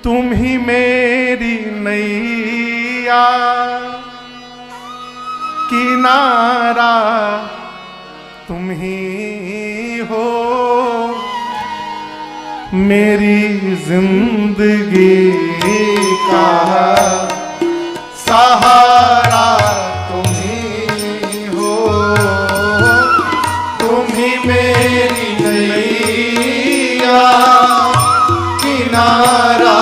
तुम ही मेरी नैया, किनारा तुम ही हो, मेरी जिंदगी का सहारा तुम ही हो, तुम ही मेरी नैया, किनारा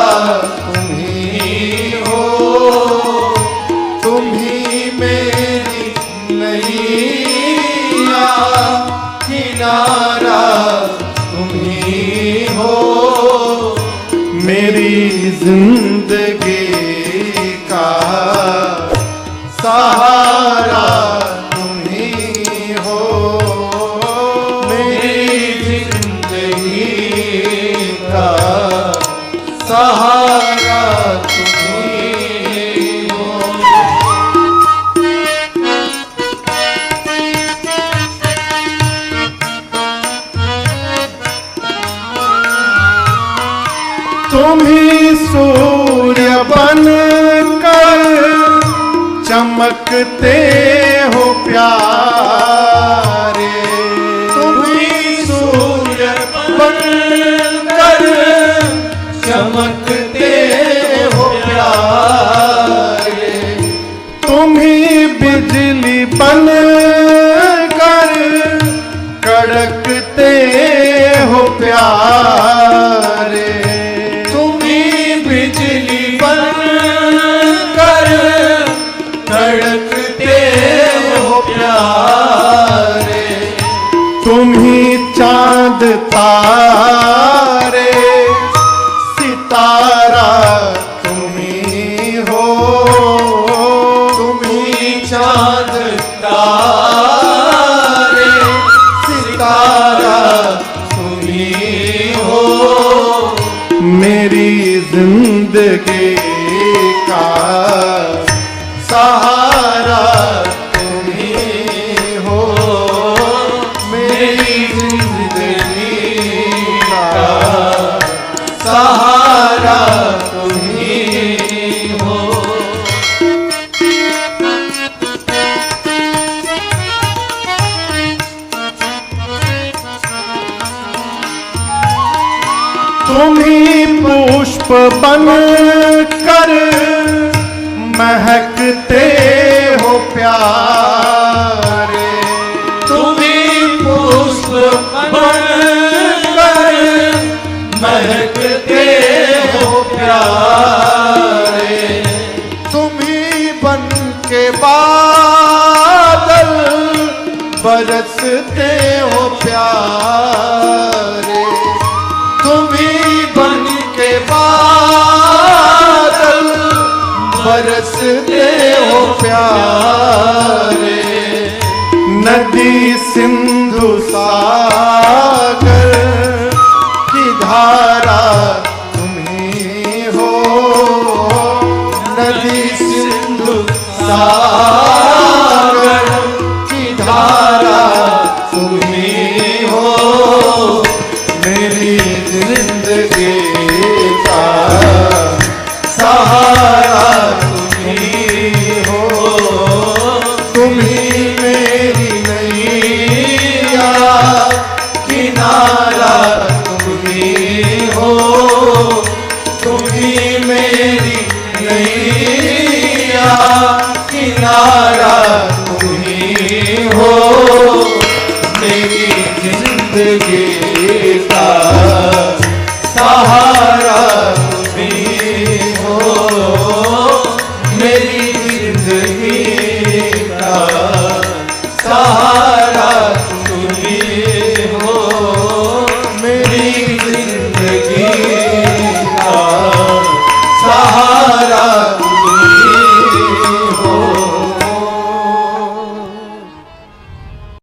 तुम ही हो, तुम ही मेरी नैया, किनारा तुम ही हो, मेरी जिंदगी का सहारा तुम ही हो, मेरी जिंदगी का सहारा तुम ही हो। तुम ही सूर्य बन कर चमकते हो प्यारे, तुम ही सूर्य बन कर चमकते हो प्यारे, तुम ही बिजली बन कर कड़कते हो प्यारे, तुम ही बिजली बन कर कड़कते हो प्यारे, तुम ही चांद तारे सितारा तुम ही हो, तुम ही चांद तारे सितारा तुम ही हो, मेरी जिंदगी का सहारा तुम ही हो, मेरी जिंदगी का सहारा तुम ही हो। तुम ही पुष्प बन कर महकते हो प्यारे, तुम ही पुष्प बन कर महकते हो प्यारे, तुम ही बन के बादल बरसते हो प्यारे, तुम ही बन के बादल बरसते हो प्यारे, नदी सिंधु सागर की धारा तुम ही हो, नदी सिंधु सागर की धारा तुम ही हो, मेरी जिंदगी का सहारा तुम ही हो, तुम ही मेरी नैया, किनारा तुम ही हो, तुम ही मेरी नैया, किनारा तुम ही हो, मेरी जिंदगी का सहारा तुम ही हो, मेरी जिंदगी का सहारा तुम ही हो, मेरी जिंदगी